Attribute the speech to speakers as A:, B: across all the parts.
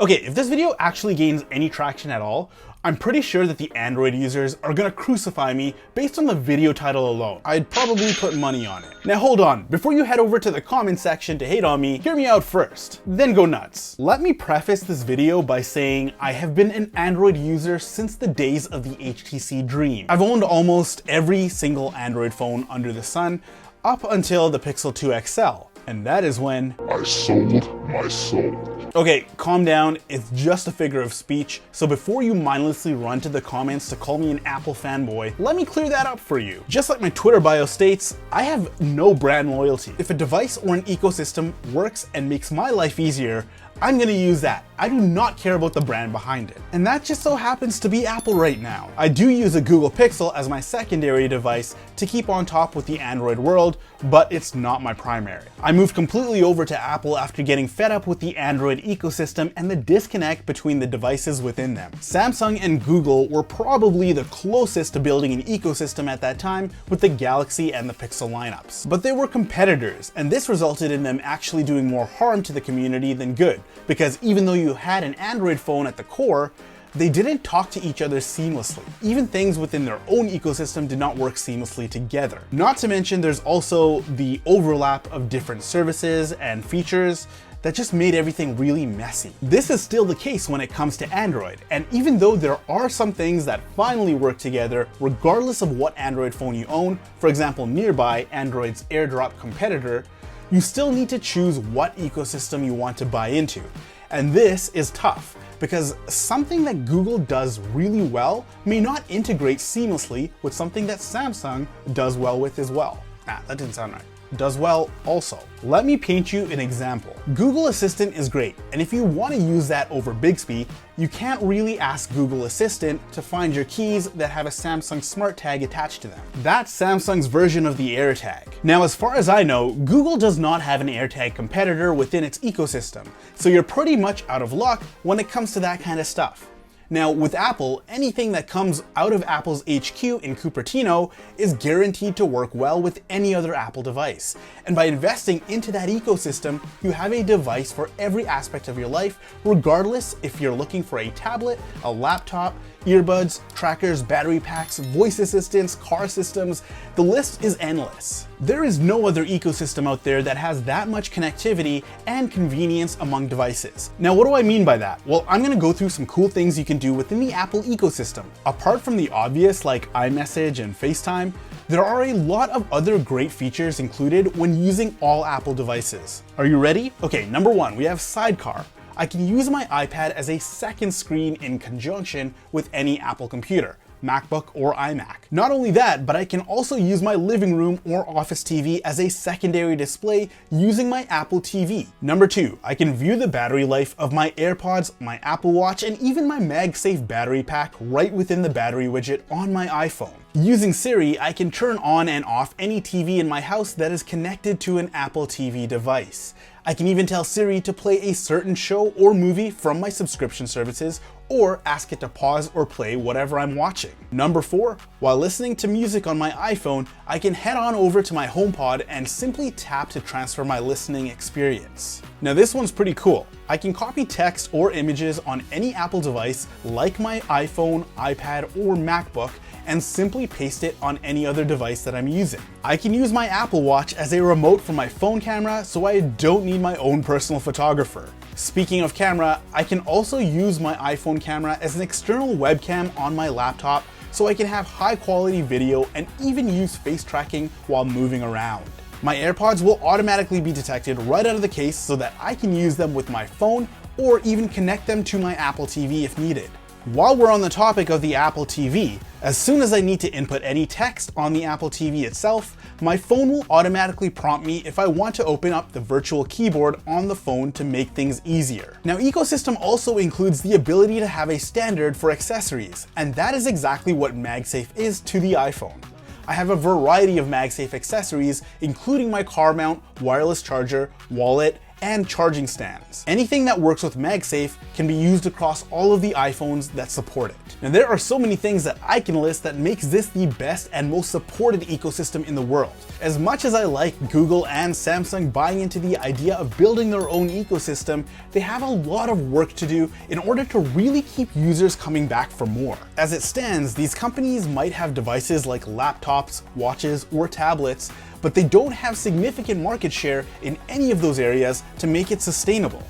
A: Okay, if this video actually gains any traction at all, I'm pretty sure that the Android users are gonna crucify me based on the video title alone. I'd probably put money on it. Now hold on, before you head over to the comment section to hate on me, hear me out first, then go nuts. Let me preface this video by saying I have been an Android user since the days of the HTC Dream. I've owned almost every single Android phone under the sun, up until the Pixel 2 XL. And that is when
B: I sold my soul.
A: Okay, calm down, it's just a figure of speech, so before you mindlessly run to the comments to call me an Apple fanboy, let me clear that up for you. Just like my Twitter bio states, I have no brand loyalty. If a device or an ecosystem works and makes my life easier, I'm gonna use that. I do not care about the brand behind it. And that just so happens to be Apple right now. I do use a Google Pixel as my secondary device to keep on top with the Android world, but it's not my primary. I moved completely over to Apple after getting fed up with the Android ecosystem and the disconnect between the devices within them. Samsung and Google were probably the closest to building an ecosystem at that time with the Galaxy and the Pixel lineups. But they were competitors, and this resulted in them actually doing more harm to the community than good, because even though you had an Android phone at the core, they didn't talk to each other seamlessly. Even things within their own ecosystem did not work seamlessly together. Not to mention there's also the overlap of different services and features that just made everything really messy. This is still the case when it comes to Android, and even though there are some things that finally work together regardless of what Android phone you own, for example Nearby, Android's AirDrop competitor, you still need to choose what ecosystem you want to buy into. And this is tough, because something that Google does really well may not integrate seamlessly with something that Samsung does well with as well. That didn't sound right. Does well also. Let me paint you an example. Google Assistant is great, and if you want to use that over Bixby, you can't really ask Google Assistant to find your keys that have a Samsung Smart Tag attached to them. That's Samsung's version of the AirTag. Now, as far as I know, Google does not have an AirTag competitor within its ecosystem, so you're pretty much out of luck when it comes to that kind of stuff. Now, with Apple, anything that comes out of Apple's HQ in Cupertino is guaranteed to work well with any other Apple device. And by investing into that ecosystem, you have a device for every aspect of your life, regardless if you're looking for a tablet, a laptop, earbuds, trackers, battery packs, voice assistants, car systems. The list is endless. There is no other ecosystem out there that has that much connectivity and convenience among devices. Now, what do I mean by that? Well, I'm gonna go through some cool things you can do within the Apple ecosystem. Apart from the obvious like iMessage and FaceTime, there are a lot of other great features included when using all Apple devices. Are you ready? Okay, number one, we have Sidecar. I can use my iPad as a second screen in conjunction with any Apple computer, MacBook or iMac. Not only that, but I can also use my living room or office TV as a secondary display using my Apple TV. Number two, I can view the battery life of my AirPods, my Apple Watch, and even my MagSafe battery pack right within the battery widget on my iPhone. Using Siri, I can turn on and off any TV in my house that is connected to an Apple TV device. I can even tell Siri to play a certain show or movie from my subscription services, or ask it to pause or play whatever I'm watching. Number four, while listening to music on my iPhone, I can head on over to my HomePod and simply tap to transfer my listening experience. Now this one's pretty cool. I can copy text or images on any Apple device like my iPhone, iPad, or MacBook and simply paste it on any other device that I'm using. I can use my Apple Watch as a remote for my phone camera, so I don't need my own personal photographer. Speaking of camera, I can also use my iPhone camera as an external webcam on my laptop so I can have high quality video and even use face tracking while moving around. My AirPods will automatically be detected right out of the case so that I can use them with my phone or even connect them to my Apple TV if needed. While we're on the topic of the Apple TV, as soon as I need to input any text on the Apple TV itself, my phone will automatically prompt me if I want to open up the virtual keyboard on the phone to make things easier. Now, ecosystem also includes the ability to have a standard for accessories, and that is exactly what MagSafe is to the iPhone. I have a variety of MagSafe accessories, including my car mount, wireless charger, wallet, and charging stands. Anything that works with MagSafe can be used across all of the iPhones that support it. Now there are so many things that I can list that makes this the best and most supported ecosystem in the world. As much as I like Google and Samsung buying into the idea of building their own ecosystem, they have a lot of work to do in order to really keep users coming back for more. As it stands, these companies might have devices like laptops, watches, or tablets, but they don't have significant market share in any of those areas to make it sustainable.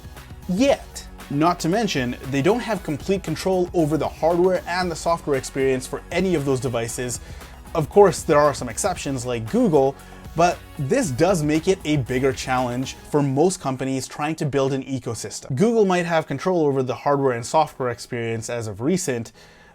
A: Yet. Not to mention, they don't have complete control over the hardware and the software experience for any of those devices. Of course, there are some exceptions like Google, but this does make it a bigger challenge for most companies trying to build an ecosystem. Google might have control over the hardware and software experience as of recent,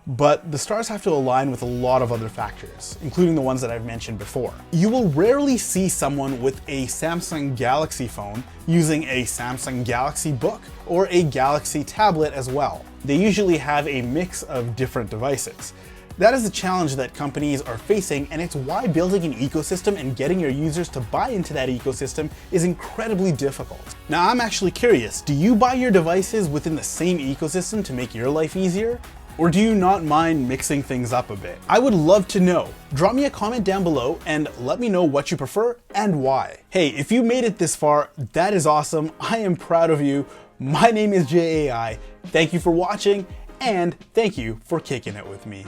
A: but the stars have to align with a lot of other factors, including the ones that I've mentioned before. You will rarely see someone with a Samsung Galaxy phone using a Samsung Galaxy Book or a Galaxy tablet as well. They usually have a mix of different devices. That is a challenge that companies are facing, and it's why building an ecosystem and getting your users to buy into that ecosystem is incredibly difficult. Now I'm actually curious, do you buy your devices within the same ecosystem to make your life easier? Or do you not mind mixing things up a bit? I would love to know. Drop me a comment down below and let me know what you prefer and why. Hey, if you made it this far, that is awesome. I am proud of you. My name is JAI. Thank you for watching, and thank you for kicking it with me.